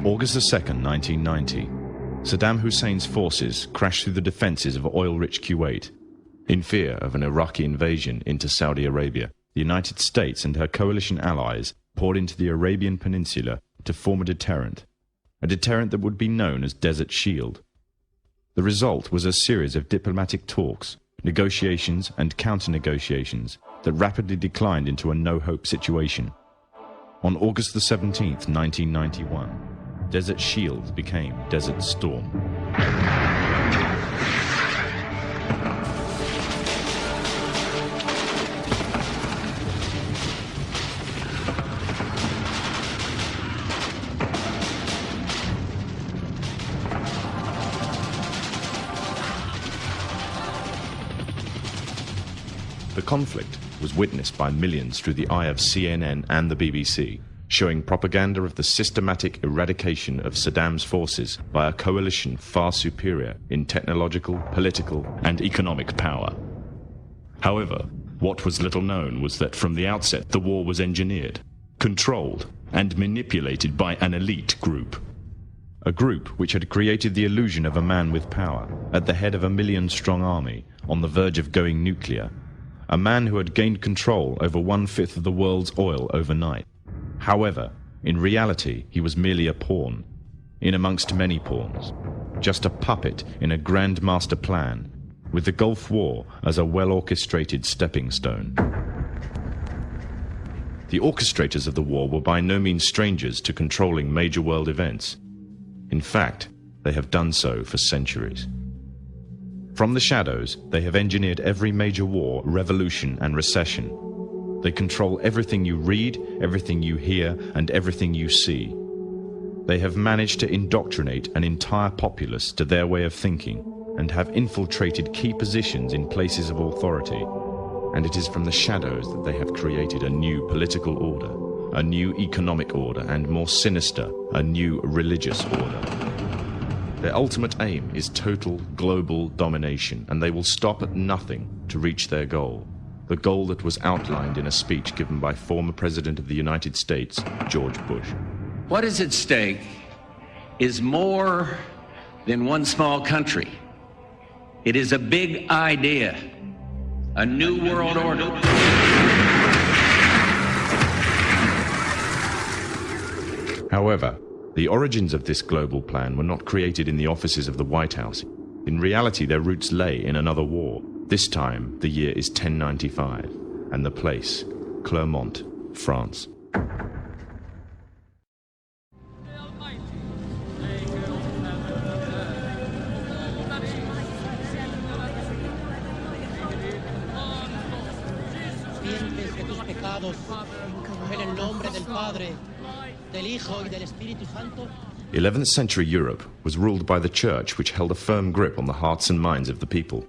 August 2nd, 1990. Saddam Hussein's forces crashed through the defenses of oil-rich Kuwait. In fear of an Iraqi invasion into Saudi Arabia, the United States and her coalition allies poured into the Arabian Peninsula to form a deterrent that would be known as Desert Shield. The result was a series of diplomatic talks, negotiations and counter-negotiations that rapidly declined into a no-hope situation. On August the 17th, 1991, Desert Shield became Desert Storm. The conflict was witnessed by millions through the eye of CNN and the BBC, showing propaganda of the systematic eradication of Saddam's forces by a coalition far superior in technological, political, and economic power. However, what was little known was that from the outset the war was engineered, controlled, and manipulated by an elite group. A group which had created the illusion of a man with power, at the head of a million-strong army, on the verge of going nuclear. A man who had gained control over 1/5 of the world's oil overnight. However, in reality, he was merely a pawn, in amongst many pawns, just a puppet in a grand master plan, with the Gulf War as a well-orchestrated stepping stone. The orchestrators of the war were by no means strangers to controlling major world events. In fact, they have done so for centuries. From the shadows, they have engineered every major war, revolution, and recession. They control everything you read, everything you hear, and everything you see. They have managed to indoctrinate an entire populace to their way of thinking, and have infiltrated key positions in places of authority. And it is from the shadows that they have created a new political order, a new economic order, and more sinister, a new religious order. Their ultimate aim is total global domination, and they will stop at nothing to reach their goal. the goal that was outlined in a speech given by former President of the United States, George Bush. What is at stake is more than one small country. It is a big idea, a new world order. However, the origins of this global plan were not created in the offices of the White House. In reality, their roots lay in another war. This time, the year is 1095, and the place, Clermont, France. En el nombre del Padre, del Hijo y del Espíritu Santo. 11th century Europe was ruled by the Church, which held a firm grip on the hearts and minds of the people.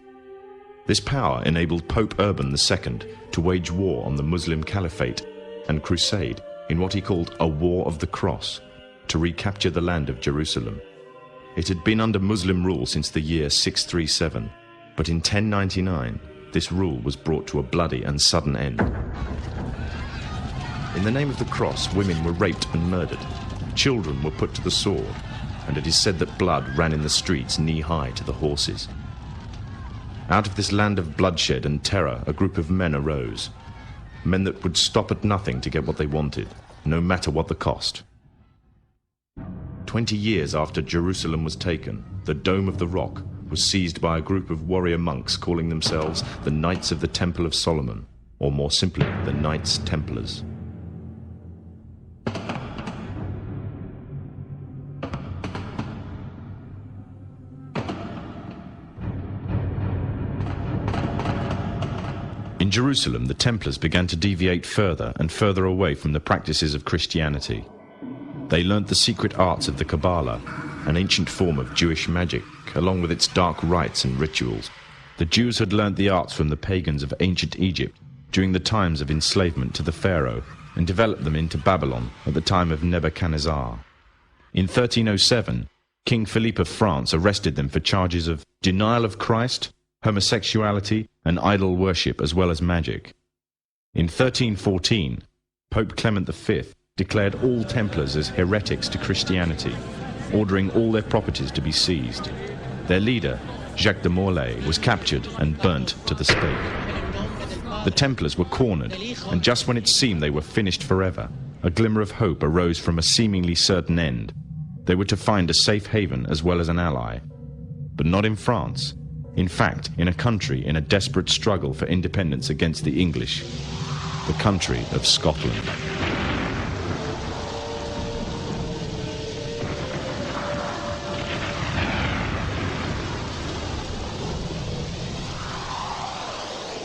This power enabled Pope Urban II to wage war on the Muslim Caliphate and crusade in what he called a War of the Cross to recapture the land of Jerusalem. It had been under Muslim rule since the year 637, but in 1099 this rule was brought to a bloody and sudden end. In the name of the cross, women were raped and murdered. Children were put to the sword, and it is said that blood ran in the streets knee-high to the horses. Out of this land of bloodshed and terror, a group of men arose. Men that would stop at nothing to get what they wanted, no matter what the cost. 20 years after Jerusalem was taken, the Dome of the Rock was seized by a group of warrior monks calling themselves the Knights of the Temple of Solomon, or more simply, the Knights Templars. In Jerusalem, the Templars began to deviate further and further away from the practices of Christianity. They learnt the secret arts of the Kabbalah, an ancient form of Jewish magic, along with its dark rites and rituals. The Jews had learnt the arts from the pagans of ancient Egypt during the times of enslavement to the Pharaoh and developed them into Babylon at the time of Nebuchadnezzar. In 1307, King Philippe of France arrested them for charges of denial of Christ, homosexuality, and idol worship, as well as magic. In 1314, Pope Clement V declared all Templars as heretics to Christianity, ordering all their properties to be seized. Their leader, Jacques de Molay, was captured and burnt to the stake. The Templars were cornered, and just when it seemed they were finished forever, a glimmer of hope arose from a seemingly certain end. They were to find a safe haven as well as an ally. But not in France. In fact, in a country in a desperate struggle for independence against the English, the country of Scotland.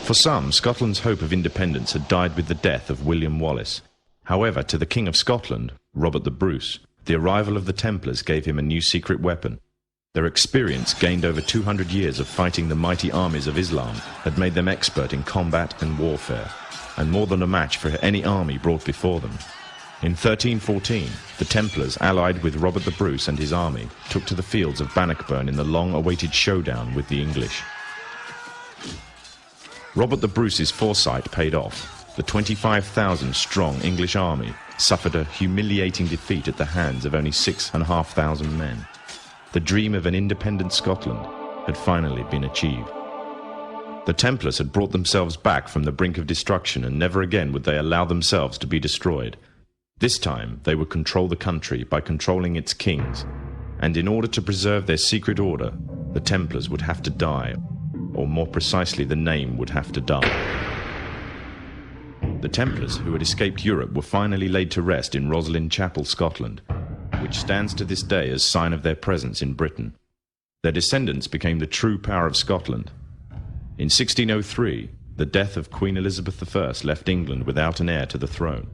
For some, Scotland's hope of independence had died with the death of William Wallace. However, to the King of Scotland, Robert the Bruce, the arrival of the Templars gave him a new secret weapon. Their experience, gained over 200 years of fighting the mighty armies of Islam, had made them expert in combat and warfare, and more than a match for any army brought before them. In 1314, the Templars, allied with Robert the Bruce and his army, took to the fields of Bannockburn in the long-awaited showdown with the English. Robert the Bruce's foresight paid off. The 25,000-strong English army suffered a humiliating defeat at the hands of only 6,500 men. The dream of an independent Scotland had finally been achieved. The Templars had brought themselves back from the brink of destruction, and never again would they allow themselves to be destroyed. This time they would control the country by controlling its kings, and in order to preserve their secret order, the Templars would have to die, or more precisely, the name would have to die. The Templars, who had escaped Europe, were finally laid to rest in Roslin Chapel, Scotland, which stands to this day as sign of their presence in Britain. Their descendants became the true power of Scotland. In 1603, the death of Queen Elizabeth I left England without an heir to the throne.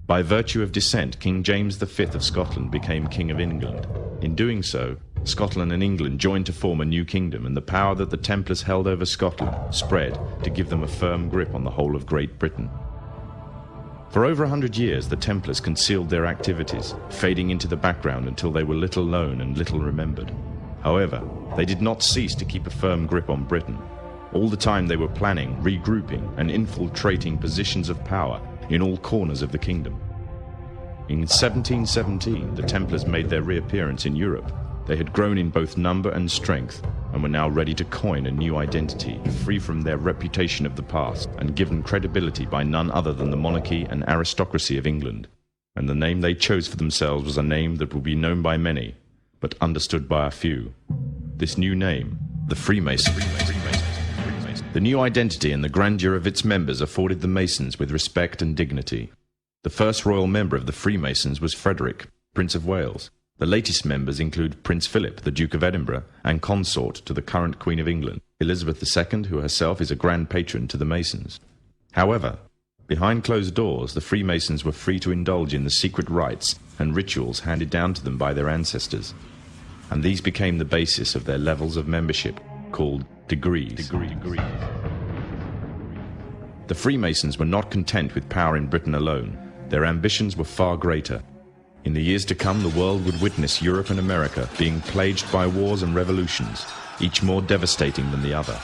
By virtue of descent, King James V of Scotland became King of England. In doing so, Scotland and England joined to form a new kingdom, and the power that the Templars held over Scotland spread to give them a firm grip on the whole of Great Britain. For over 100 years, the Templars concealed their activities, fading into the background until they were little known and little remembered. However, they did not cease to keep a firm grip on Britain. All the time they were planning, regrouping, and infiltrating positions of power in all corners of the kingdom. In 1717, the Templars made their reappearance in Europe. They had grown in both number and strength, and were now ready to coin a new identity, free from their reputation of the past, and given credibility by none other than the monarchy and aristocracy of England. And the name they chose for themselves was a name that would be known by many, but understood by a few. This new name, the Freemasons. The new identity and the grandeur of its members afforded the Masons with respect and dignity. The first royal member of the Freemasons was Frederick, Prince of Wales. The latest members include Prince Philip, the Duke of Edinburgh, and consort to the current Queen of England, Elizabeth II, who herself is a grand patron to the Masons. However, behind closed doors, the Freemasons were free to indulge in the secret rites and rituals handed down to them by their ancestors, and these became the basis of their levels of membership, called degrees. The Freemasons were not content with power in Britain alone. Their ambitions were far greater. In the years to come, the world would witness Europe and America being plagued by wars and revolutions, each more devastating than the other.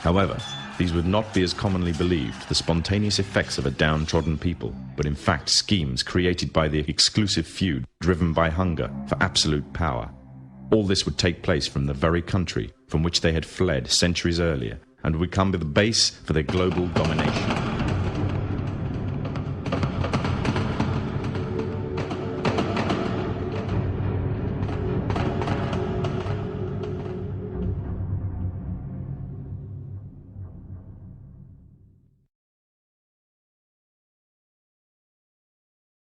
However, these would not be as commonly believed, the spontaneous effects of a downtrodden people, but in fact schemes created by the exclusive few driven by hunger for absolute power. All this would take place from the very country from which they had fled centuries earlier, and would become the base for their global domination.